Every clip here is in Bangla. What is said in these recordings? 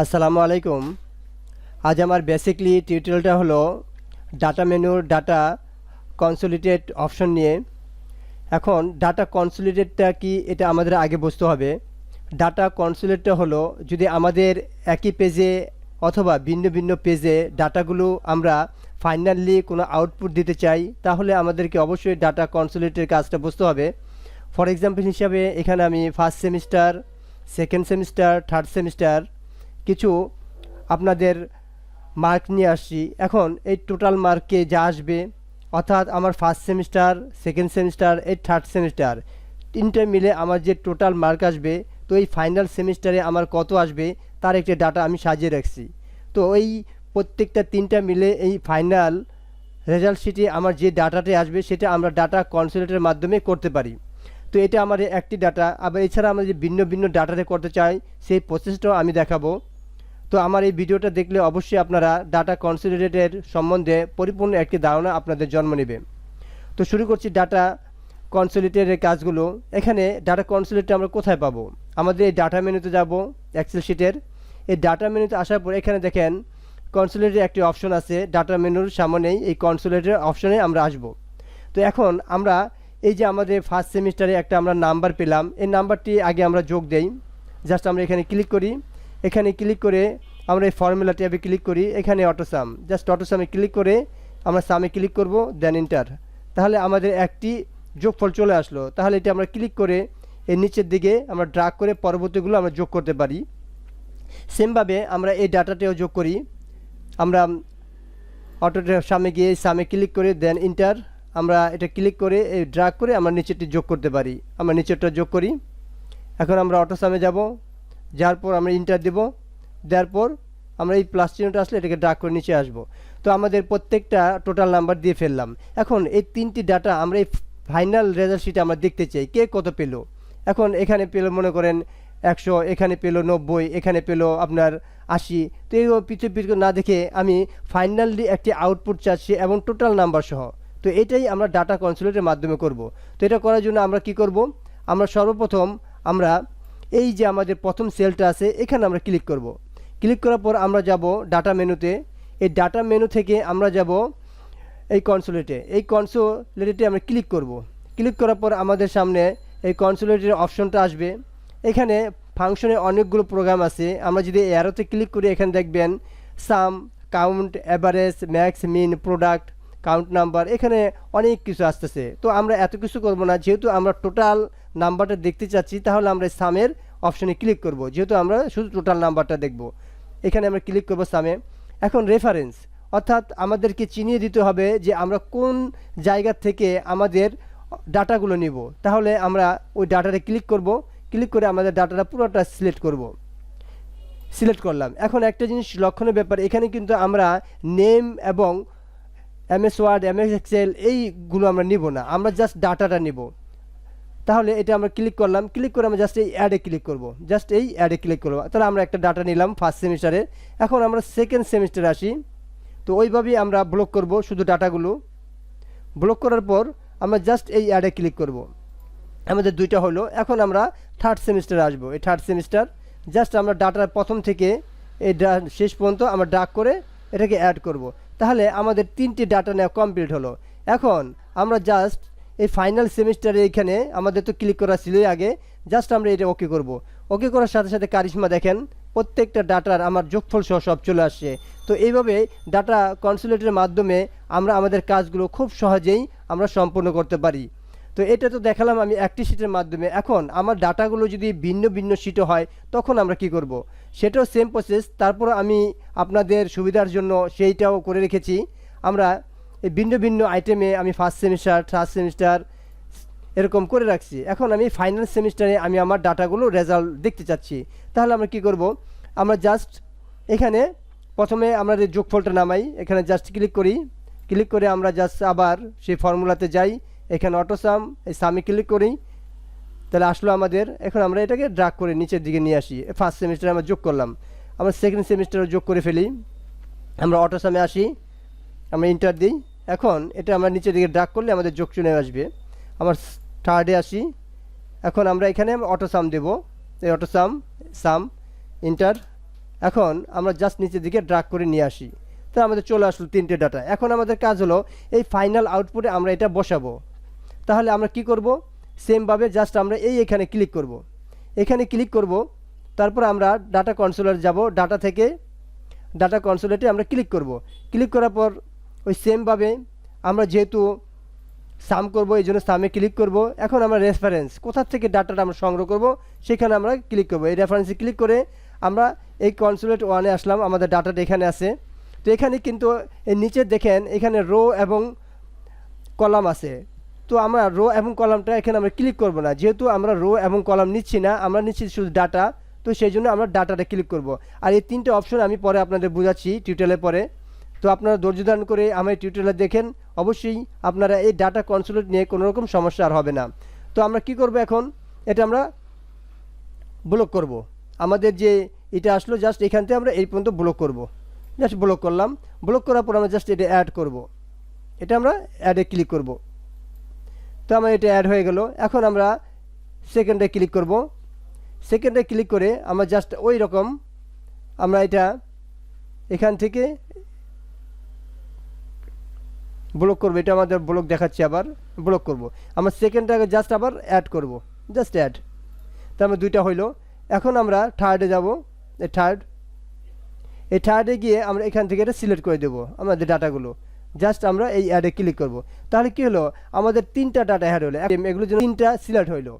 আসসালামু আলাইকুম। আজ আমার বেসিকলি টিউটোরিয়ালটা হলো ডাটা মেনুর ডাটা কনসলিডেট অপশন নিয়ে। এখন ডাটা কনসলিডেটটা কি এটা আমাদের আগে বুঝতে হবে। ডাটা কনসলিডেটটা হলো যদি আমাদের একই পেজে অথবা ভিন্ন ভিন্ন পেজে ডাটাগুলো আমরা ফাইনালি কোনো আউটপুট দিতে চাই, তাহলে আমাদেরকে অবশ্যই ডাটা কনসলিডেটের কাজটা বুঝতে হবে। ফর এক্সাম্পল হিসাবে এখানে আমি first semester, second semester, third semester কিছু আপনাদের মার্ক নিয়ে আসছি। এখন এই টোটাল মার্কে যা আসবে, অর্থাৎ আমার ফার্স্ট সেমিস্টার, সেকেন্ড সেমিস্টার, এই থার্ড সেমিস্টার তিনটে মিলে আমার যে টোটাল মার্ক আসবে, তো এই ফাইনাল সেমিস্টারে আমার কত আসবে তার একটি ডাটা আমি সাজিয়ে রাখছি। তো ওই প্রত্যেকটা তিনটা মিলে এই ফাইনাল রেজাল্ট শিটে আমার যে ডাটাটি আসবে সেটা আমরা ডাটা কনসলিডেটের মাধ্যমে করতে পারি। তো এটা আমার একটি ডাটা। আবার এছাড়া আমরা যে ভিন্ন ভিন্ন ডাটাতে করতে চাই সেই প্রসেসটাও আমি দেখাবো। তো আমার এই ভিডিওটা দেখলে অবশ্যই আপনারা ডাটা কনসলিডেটের সম্বন্ধে পরিপূর্ণ একটি ধারণা আপনাদের জন্ম নেবে। তো শুরু করছি ডাটা কনসলিডেটের কাজগুলো। এখানে ডাটা কনসলিডেট আমরা কোথায় পাবো? আমাদের এই ডাটা মেনুতে যাব, এক্সেল শিটের এই ডাটা মেনুতে আসার পর এখানে দেখেন কনসলিডেটের একটি অপশন আছে। ডাটা মেনুর সামনেই এই কনসলিডেটের অপশনে আমরা আসব। তো এখন আমরা এই যে আমাদের ফার্স্ট সেমিস্টারে একটা আমরা নাম্বার পেলাম, এই নাম্বারটি আগে আমরা যোগ দেই। জাস্ট আমরা এখানে ক্লিক করি, এখানে ক্লিক করে আমরা এই ফর্মুলা ট্যাবে ক্লিক করি, এখানে অটোসাম, জাস্ট অটোসামে ক্লিক করে আমরা সামে ক্লিক করব, দেন এন্টার। তাহলে আমাদের একটি যোগফল চলে আসলো। তাহলে এটা আমরা ক্লিক করে এর নিচের দিকে আমরা ড্রাগ করে পরবর্তীগুলো আমরা যোগ করতে পারি। সেমভাবে আমরা এই ডাটাটাও যোগ করি। আমরা অটোটার সামনে গিয়ে সামনে ক্লিক করে দেন এন্টার, আমরা এটা ক্লিক করে এই ড্রাগ করে আমরা নিচেরটি যোগ করতে পারি। আমরা নিচেরটা যোগ করি। এখন আমরা অটোসামে যাব, যার পর আমরা এন্টার দেব, দেওয়ার পর আমরা এই প্লাস চিহ্নটা আসলে এটাকে ড্রাগ করে নিচে আসব। তো আমাদের প্রত্যেকটা টোটাল নাম্বার দিয়ে ফেললাম। এখন এই তিনটি ডাটা আমরা এই ফাইনাল রেজাল্ট শিটে আমরা দেখতে চাই কে কত পেলো। এখন এখানে পেলো মনে করেন 100, এখানে পেলো 90, এখানে পেলো আপনার 80। তো এই পৃথক না দেখে আমি ফাইনালি একটি আউটপুট চাচ্ছি এবং টোটাল নাম্বার সহ। তো এটাই আমরা ডাটা কনসলিডেটের মাধ্যমে করব। তো এটা করার জন্য আমরা কি করব? আমরা সর্বপ্রথম আমরা এই যে আমাদের প্রথম সেলটা আছে এখানে আমরা ক্লিক করব। ক্লিক করার পর আমরা যাব ডাটা মেনুতে। এই ডাটা মেনু থেকে আমরা যাব এই কনসোলেটে। এই কনসোলেটে আমরা ক্লিক করব। ক্লিক করার পর আমাদের সামনে এই কনসোলেটের অপশনটা আসবে। এখানে ফাংশনে অনেকগুলো প্রোগ্রাম আছে। আমরা যদি অ্যারোতে ক্লিক করি এখানে দেখবেন সাম, কাউন্ট, অ্যাভারেজ, ম্যাক্স, মিন, প্রোডাক্ট, কাউন্ট নাম্বার, এখানে অনেক কিছু আসতেছে। তো আমরা এত কিছু করব না, যেহেতু আমরা টোটাল নাম্বারটা দেখতে চাচ্ছি তাহলে আমরা সামের অপশনে ক্লিক করব, যেহেতু আমরা শুধু টোটাল নাম্বারটা দেখব। এখানে আমরা ক্লিক করব সামে। এখন রেফারেন্স, অর্থাৎ আমাদেরকে চিনিয়ে দিতে হবে যে আমরা কোন জায়গা থেকে আমাদের ডাটাগুলো নিব। তাহলে আমরা ওই ডাটাতে ক্লিক করব, ক্লিক করে আমাদের ডাটাটা পুরোটা সিলেক্ট করলাম। এখন একটা জিনিস লক্ষণের ব্যাপার, এখানে কিন্তু আমরা নেম এবং এমএস ওয়ার্ড, এমএস এক্সেল এইগুলো আমরা নিব না, আমরা জাস্ট ডাটাটা নিব। তাহলে এটা আমরা ক্লিক করলাম, ক্লিক করে আমরা জাস্ট এই অ্যাডে ক্লিক করব, জাস্ট এই অ্যাডে ক্লিক করব। তাহলে আমরা একটা ডাটা নিলাম ফার্স্ট সেমিস্টারে। এখন আমরা সেকেন্ড সেমিস্টারে আসি। তো ওইভাবেই আমরা ব্লক করব শুধু ডাটাগুলো। ব্লক করার পর আমরা জাস্ট এই অ্যাডে ক্লিক করব। আমাদের দুইটা হলো। এখন আমরা থার্ড সেমিস্টারে আসবো। এই থার্ড সেমিস্টার জাস্ট আমরা ডাটার প্রথম থেকে এই শেষ পর্যন্ত আমরা ড্রাগ করে এটাকে অ্যাড করব। তাহলে আমাদের তিনটি ডাটা নেওয়া কমপ্লিট হলো। এখন আমরা জাস্ট এই ফাইনাল সেমিস্টারে এখানে আমাদের তো ক্লিক করা ছিলই আগে, জাস্ট আমরা এটা ওকে করব। ওকে করার সাথে সাথে কারিশমা দেখেন প্রত্যেকটা ডাটার আমার যোগফল সহ সব চলে আসছে। তো এইভাবে ডাটা কনসলিডেটের মাধ্যমে আমরা আমাদের কাজগুলো খুব সহজেই আমরা সম্পূর্ণ করতে পারি। তো এটা তো দেখালাম আমি একটি শিটের মাধ্যমে। এখন আমার ডাটাগুলো যদি ভিন্ন ভিন্ন শিটে হয় তখন আমরা কি করব? সেটাও সেম প্রসেস। তারপর আমি আপনাদের সুবিধার জন্য সেইটাও করে রেখেছি। আমরা এই ভিন্ন ভিন্ন আইটেমে আমি ফার্স্ট সেমিস্টার, থার্ড সেমিস্টার এরকম করে রাখছি। এখন আমি ফাইনাল সেমিস্টারে আমি আমার ডাটাগুলো রেজাল্ট দেখতে চাচ্ছি। তাহলে আমরা কি করব? আমরা জাস্ট এখানে প্রথমে আমরা যে যোগফলটা নামাই, এখানে জাস্ট ক্লিক করি। ক্লিক করে আমরা জাস্ট আবার সেই ফর্মুলাতে যাই, এখানে অটোসাম, এই সামে ক্লিক করি। তাহলে আসলো আমাদের। এখন আমরা এটাকে ড্রাগ করে নিচের দিকে নিয়ে আসি। ফার্স্ট সেমিস্টারে আমরা যোগ করলাম, আমরা সেকেন্ড সেমিস্টারে যোগ করে ফেলি। আমরা অটোসামে আসি, আমরা ইন্টার দিই। এখন এটা আমরা নিচের দিকে ড্রাগ করলে আমাদের যোগ চলে আসবে। আমার থার্ডে আসি। এখন আমরা এখানে অটোসাম দেব, এই অটোসাম, সাম, ইন্টার। এখন আমরা জাস্ট নিচের দিকে ড্রাগ করে নিয়ে আসি, তো আমাদের চলে আসলো 3টে ডাটা। এখন আমাদের কাজ হলো এই ফাইনাল আউটপুটে আমরা এটা বসাবো। তাহলে আমরা কি করব, সেমভাবে জাস্ট আমরা এখানে ক্লিক করব, এখানে ক্লিক করব, তারপর আমরা ডাটা কনসোলেট যাব, ডাটা থেকে ডাটা কনসোলেটে আমরা ক্লিক করব। ক্লিক করার পর ওই সেমভাবে আমরা যেহেতু সাম করব এই জন্য সামে ক্লিক করব। এখন আমরা রেফারেন্স কোথা থেকে ডাটাটা আমরা সংগ্রহ করব সেখানে আমরা ক্লিক করব। এই রেফারেন্সে ক্লিক করে আমরা এই কনসোলেট 1-এ আসলাম, আমাদের ডাটাটা এখানে আছে। তো এখানে কিন্তু এই নিচে দেখেন এখানে রো এবং কলাম আছে, তো আমরা রো এবং কলামটা এখানে আমরা ক্লিক করব না, যেহেতু আমরা রো এবং কলাম নিচ্ছি না, আমরা নিচ্ছি শুধু ডাটা। তো সেই জন্য আমরা ডাটাটা ক্লিক করব। আর এই 3টে অপশন আমি পরে আপনাদের বোঝাচ্ছি টিউটোরিয়ালে পরে। তো আপনারা ধৈর্য ধারণ করে আমার টিউটোরিয়াল দেখেন, অবশ্যই আপনারা এই ডাটা কনসোলেট নিয়ে কোনো রকম সমস্যা আর হবে না। তো আমরা কি করব, এখন এটা আমরা ব্লক করব। আমাদের যে এটা আসলো জাস্ট এখান থেকে আমরা এই পর্যন্ত ব্লক করব, জাস্ট ব্লক করলাম। ব্লক করার পর আমরা জাস্ট এটা অ্যাড করব, এটা আমরা অ্যাডে ক্লিক করব। তো আমার এটা অ্যাড হয়ে গেল। এখন আমরা সেকেন্ডে ক্লিক করব, সেকেন্ডে ক্লিক করে আমরা জাস্ট ওই রকম আমরা এটা এখান থেকে ব্লক করব। এটা আমাদের ব্লক দেখাচ্ছে, আবার ব্লক করব। আমরা সেকেন্ডটাকে জাস্ট আবার অ্যাড করব, জাস্ট অ্যাড। তো আমরা 2টা হইলো। এখন আমরা থার্ডে যাব, এই থার্ডে গিয়ে আমরা এখান থেকে এটা সিলেক্ট করে দেবো আমাদের ডাটাগুলো। জাস্ট আমরা এই অ্যাডে ক্লিক করব। তাহলে কি হলো, আমাদের 3টা ডাটা অ্যাড হলো, এগুলোর জন্য 3টা সিলেক্ট হইলো।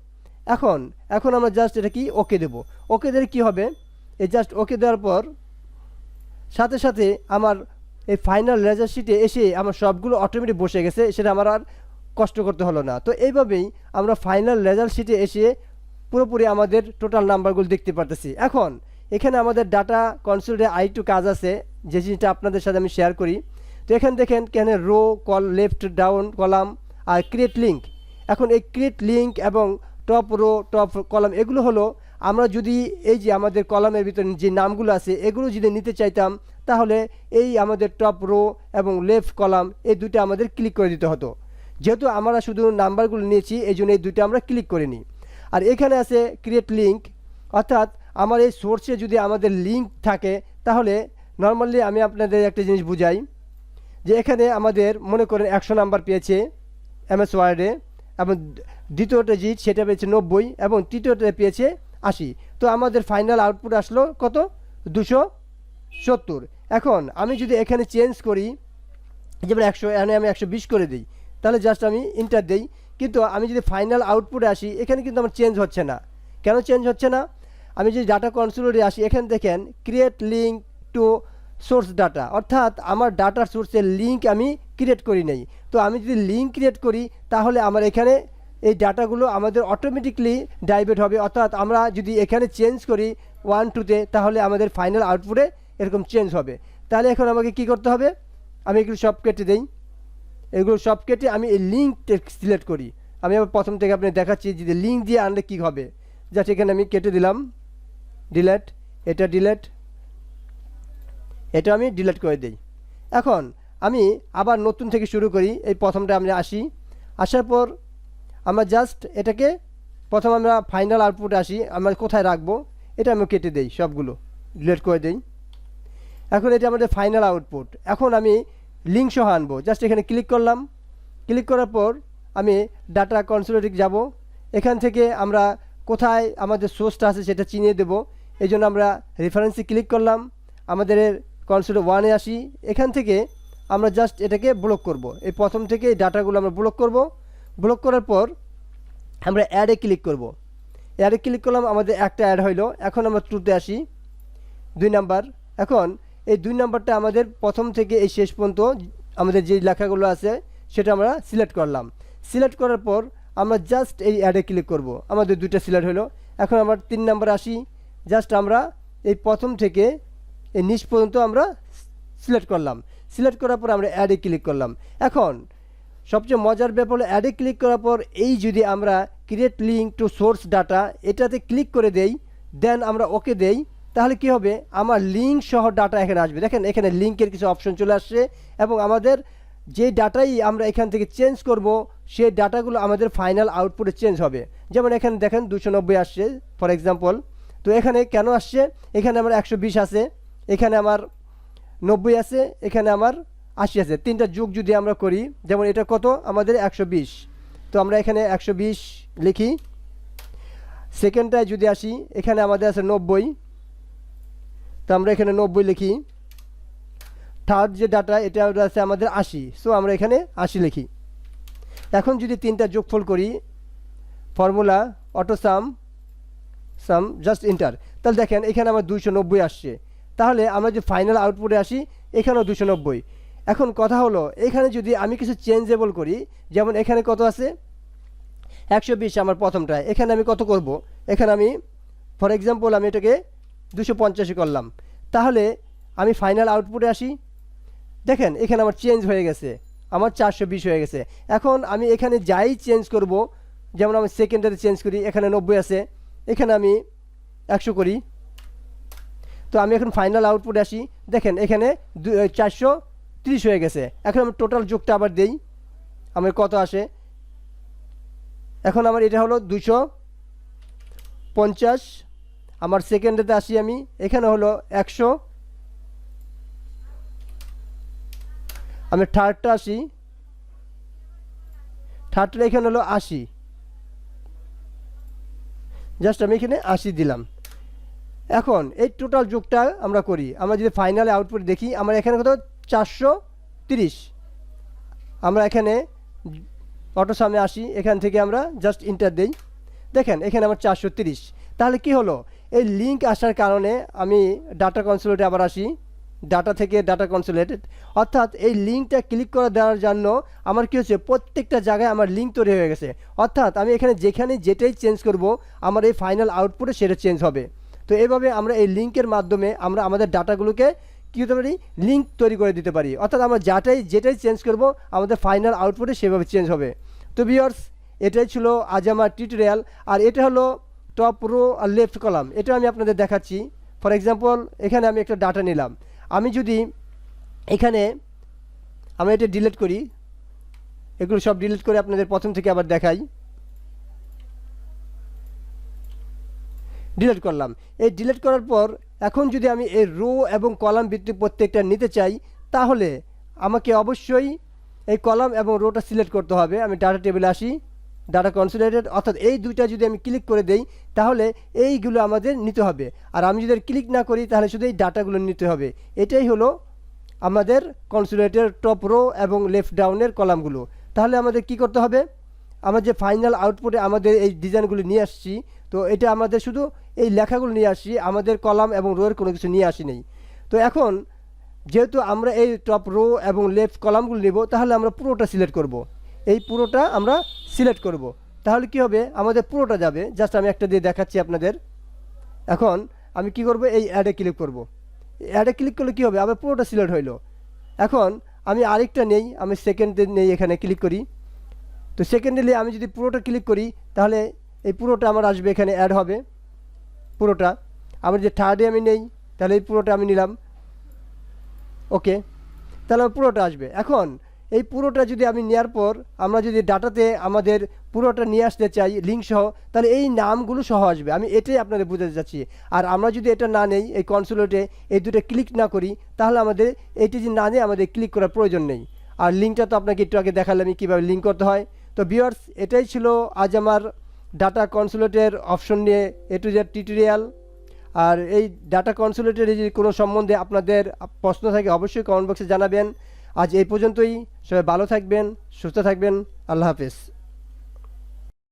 এখন আমরা জাস্ট এটা কি ওকে দেবো। ওকে দিলে কি হবে, এই জাস্ট ওকে দেওয়ার পর সাথে সাথে আমার এই ফাইনাল রেজাল্ট শিটে এসে আমার সবগুলো অটোমেটিক বসে গেছে, সেটা আমার আর কষ্ট করতে হলো না। তো এইভাবেই আমরা ফাইনাল রেজাল্ট শিটে এসে পুরোপুরি আমাদের টোটাল নাম্বারগুলো দেখতে পারতেছি। এখন এখানে আমাদের ডাটা কনসোলিডেট আরেকটু কাজ আছে, যে জিনিসটা আপনাদের সাথে আমি শেয়ার করি। তো এখানে দেখেন কেন রো কল লেফট ডাউন কলাম আর ক্রিয়েট লিঙ্ক। এখন এই ক্রিয়েট লিঙ্ক এবং টপ রো টপ কলাম এগুলো হলো আমরা যদি এই যে আমাদের কলামের ভিতরে যে নামগুলো আছে এগুলো যদি নিতে চাইতাম, তাহলে এই আমাদের টপ রো এবং লেফট কলাম এই 2টা আমাদের ক্লিক করে দিতে হতো। যেহেতু আমরা শুধু নাম্বারগুলো নিয়েছি এই জন্য এই 2টা আমরা ক্লিক করে নিই। আর এখানে আছে ক্রিয়েট লিঙ্ক, অর্থাৎ আমার এই সোর্সে যদি আমাদের লিঙ্ক থাকে, তাহলে নর্মালি আমি আপনাদের একটা জিনিস বুঝাই, যে এখানে আমাদের মনে করেন 100 নাম্বার পেয়েছে MS ওয়ার্ডে, এবং দ্বিতীয়টা জিট সেটা পেয়েছে 90 এবং তৃতীয়টা পেয়েছে 80। তো আমাদের ফাইনাল আউটপুট আসলো কত, 270। এখন আমি যদি এখানে চেঞ্জ করি, যেমন 100 এখানে আমি 120 করে দিই, তাহলে জাস্ট আমি ইন্টার দিই। কিন্তু আমি যদি ফাইনাল আউটপুটে আসি, এখানে কিন্তু আমার চেঞ্জ হচ্ছে না। কেন চেঞ্জ হচ্ছে না, আমি যদি ডাটা কনসোলিডেটে আসি, এখানে দেখেন create link to source data, অর্থাৎ আমার ডাটার সোর্সের লিঙ্ক আমি ক্রিয়েট করি নাই। তো আমি যদি লিঙ্ক ক্রিয়েট করি, তাহলে আমার এখানে এই ডাটাগুলো আমাদের অটোমেটিকলি ডাইভার্ট হবে। অর্থাৎ আমরা যদি এখানে চেঞ্জ করি 1-2-তে, তাহলে আমাদের ফাইনাল আউটপুটে এরকম চেঞ্জ হবে। তাহলে এখন আমাকে কি করতে হবে, আমি এগুলো সব কেটে দিই, এগুলো সব কেটে আমি এই লিঙ্ক সিলেক্ট করি। আমি আবার প্রথম থেকে আপনি দেখাচ্ছি যে লিঙ্ক দিয়ে আনলে কী হবে। জাস্ট এখানে আমি কেটে দিলাম, ডিলেট, এটা ডিলেট, এটা আমি ডিলেট করে দিই। এখন আমি আবার নতুন থেকে শুরু করি। এই প্রথমটা আমরা আসার পর আমরা জাস্ট এটাকে প্রথম আমরা ফাইনাল আউটপুটে আসি, আমরা কোথায় রাখবো এটা আমি কেটে দিই, সবগুলো ডিলেট করে দিই। এখন এটা আমাদের ফাইনাল আউটপুট। এখন আমি লিঙ্ক সহ আনবো, জাস্ট এখানে ক্লিক করলাম। ক্লিক করার পর আমি ডাটা কনসোলিডেট যাব। এখান থেকে আমরা কোথায় আমাদের সোর্সটা আছে সেটা চিনিয়ে দেব। এই জন্য আমরা রেফারেন্সে ক্লিক করলাম, আমাদের কনসোলিডেট 1-এ আসি। এখান থেকে আমরা জাস্ট এটাকে ব্লক করব। এই প্রথম থেকে এই ডাটাগুলো আমরা ব্লক করব। ব্লক করার পর আমরা অ্যাডে ক্লিক করব। অ্যাডে ক্লিক করলাম, আমাদের একটা অ্যাড হইলো। এখন আমরা 2-তে আসি, 2 নাম্বার। এখন এই 2 নাম্বারটা আমাদের প্রথম থেকে এই শেষ পর্যন্ত আমাদের যে লেখাগুলো আছে সেটা আমরা সিলেক্ট করলাম। সিলেক্ট করার পর আমরা জাস্ট এই অ্যাডে ক্লিক করব, আমাদের 2টা সিলেক্ট হলো। এখন আমরা 3 নাম্বার আসি, জাস্ট আমরা এই প্রথম থেকে এই নিচ পর্যন্ত আমরা সিলেক্ট করলাম। সিলেক্ট করার পর আমরা অ্যাডে ক্লিক করলাম। এখন সবচেয়ে মজার ব্যাপার হলো অ্যাডে ক্লিক করার পর এই যদি আমরা create link to source data এটাতে ক্লিক করে দেই, দেন আমরা ওকে দেই, তাহলে কি হবে, আমার লিঙ্ক সহ ডাটা এখানে আসবে। দেখেন এখানে লিঙ্কের কিছু অপশন চলে আসছে, এবং আমাদের যে ডাটাই আমরা এখান থেকে চেঞ্জ করব সেই ডাটাগুলো আমাদের ফাইনাল আউটপুটে চেঞ্জ হবে। যেমন এখানে দেখেন 290 আসছে ফর এক্সাম্পল। তো এখানে কেন আসছে, এখানে আমার 120 আছে, এখানে আমার 90 আছে, এখানে আমার 80 আছে, তিনটা যোগ যদি আমরা করি, যেমন এটা কত আমাদের 120, তো আমরা এখানে 120 লিখি। সেকেন্ডটায় যদি আসি, এখানে আমাদের আছে 90, তো আমরা এখানে 90 লিখি। থার্ড যে ডাটা এটা আছে আমাদের 80, সো আমরা এখানে 80 লিখি। এখন যদি তিনটা যোগফল করি, ফর্মুলা অটো সাম জাস্ট ইন্টার, তাহলে দেখেন এখানে আমার 290 আসছে। তাহলে আমরা যে ফাইনাল আউটপুটে আসি, এখানেও 290। এখন কথা হলো, এখানে যদি আমি কিছু চেঞ্জেবল করি, যেমন এখানে কত আছে 120 আমার প্রথমটায়, এখানে আমি কত করব, এখানে আমি ফর এক্সাম্পল আমি এটাকে 285 করলাম। তাহলে আমি ফাইনাল আউটপুটে আসি, দেখেন এখানে আমার চেঞ্জ হয়ে গেছে, আমার 420 হয়ে গেছে। এখন আমি এখানে যাই চেঞ্জ করব, যেমন আমি সেকেন্ডারে চেঞ্জ করি, এখানে 90 আছে, এখানে আমি 100 করি, তো আমি এখন ফাইনাল আউটপুটে আসি, দেখেন এখানে 430 হয়ে গেছে। এখন আমি টোটাল যোগটা আবার দেই, আমার কত আসে, এখন আমার এটা হলো 250। আমার সেকেন্ডেতে আসি আমি, এখানে হলো 100। আমি থার্ডটা আসি, থার্ডটা এখানে হলো 80, জাস্ট আমি এখানে 80 দিলাম। এখন এই টোটাল যোগটা আমরা করি, আমরা যদি ফাইনালে আউটপুট দেখি, আমরা এখানে কত 430, আমরা এখানে অটো সামে আসি, এখান থেকে আমরা জাস্ট ইন্টার দেই, দেখেন এখানে আমার 430। তাহলে কি হলো, এই লিঙ্ক আসার কারণে আমি ডাটা কনসোলেটে আবার আসি, ডাটা থেকে ডাটা কনসোলেটেড, অর্থাৎ এই লিঙ্কটা ক্লিক করে দেওয়ার জন্য আমার কী হচ্ছে, প্রত্যেকটা জায়গায় আমার লিঙ্ক তৈরি হয়ে গেছে। অর্থাৎ আমি এখানে যেখানে যেটাই চেঞ্জ করব, আমার এই ফাইনাল আউটপুটে সেটা চেঞ্জ হবে। তো এইভাবে আমরা এই লিঙ্কের মাধ্যমে আমরা আমাদের ডাটাগুলোকে কী হতে পারি, লিঙ্ক তৈরি করে দিতে পারি। অর্থাৎ আমরা যেটাই চেঞ্জ করব, আমাদের ফাইনাল আউটপুটে সেভাবে চেঞ্জ হবে। তো ভিউয়ার্স, এটাই ছিল আজ আমার টিউটোরিয়াল। আর এটা হলো টপ রো আর লেফট কলাম, এটা আমি আপনাদের দেখাচ্ছি। ফর এক্সাম্পল, এখানে আমি একটা ডাটা নিলাম, আমি যদি এখানে আমি এটা ডিলিট করি, এগুলো সব ডিলিট করে আপনাদের প্রথম থেকে আবার দেখাই। ডিলিট করলাম, এই ডিলিট করার পর এখন যদি আমি এই রো এবং কলাম ভিত্তিক প্রত্যেকটা নিতে চাই, তাহলে আমাকে অবশ্যই এই কলাম এবং রোটা সিলেক্ট করতে হবে। আমি ডাটা টেবিলে আসি, ডাটা কনসোলিডেটেড, অর্থাৎ এই দুইটা যদি আমি ক্লিক করে দেই, তাহলে এইগুলো আমাদের নিতে হবে। আর আমি যদি ক্লিক না করি, তাহলে শুধু এই ডাটাগুলো নিতে হবে। এটাই হলো আমাদের কনসোলিডেটেড টপ রো এবং লেফট ডাউনের কলামগুলো। তাহলে আমাদের কি করতে হবে, আমরা যে ফাইনাল আউটপুটে আমাদের এই ডিজাইনগুলো নিয়ে আসছি, তো এটা আমাদের শুধু এই লেখাগুলো নিয়ে আসছি, আমাদের কলাম এবং রোয়ের কোনো কিছু নিয়ে আসি নেই। তো এখন যেহেতু আমরা এই টপ রো এবং লেফট কলামগুলো নেব, তাহলে আমরা পুরোটা সিলেক্ট করব, এই পুরোটা আমরা সিলেক্ট করব। তাহলে কি হবে, আমাদের পুরোটা যাবে। জাস্ট আমি একটা দিয়ে দেখাচ্ছি আপনাদের। এখন আমি কি করব, এই অ্যাডে ক্লিক করব। অ্যাডে ক্লিক করলে কি হবে, আবার পুরোটা সিলেক্ট হইলো। এখন আমি আরেকটা নেই, আমি সেকেন্ডে নেই, এখানে ক্লিক করি। তো সেকেন্ডে আমি যদি পুরোটা ক্লিক করি, তাহলে এই পুরোটা আমার আসবে, এখানে অ্যাড হবে পুরোটা। আবার যে থার্ডে আমি নেই, তাহলে এই পুরোটা আমি নিলাম, ওকে, তাহলে আমার পুরোটা আসবে। এখন এই পুরোটা যদি আমি নেওয়ার পর আমরা যদি ডাটাতে আমাদের পুরোটা নিয়ে আসতে চাই লিঙ্ক সহ, তাহলে এই নামগুলো সহ আসবে। আমি এটাই আপনাদের বোঝাতে চাচ্ছি। আর আমরা যদি এটা না নেই, এই কনসোলেটে এই দুটো ক্লিক না করি, তাহলে আমাদের এটি যে না নেই, আমাদের ক্লিক করার প্রয়োজন নেই। আর লিঙ্কটা তো আপনাকে একটু আগে দেখালাম আমি কীভাবে লিঙ্ক করতে হয়। তো ভিউয়ার্স, এটাই ছিল আজ আমার ডাটা কনসোলেটের অপশন নিয়ে এ টু জেড টিউটোরিয়াল। আর এই ডাটা কনসোলেটের যদি কোনো সম্বন্ধে আপনাদের প্রশ্ন থাকে, অবশ্যই কমেন্ট বক্সে জানাবেন। আজ এই পর্যন্তই, সবাই ভালো থাকবেন, সুস্থ থাকবেন, আল্লাহ হাফেজ।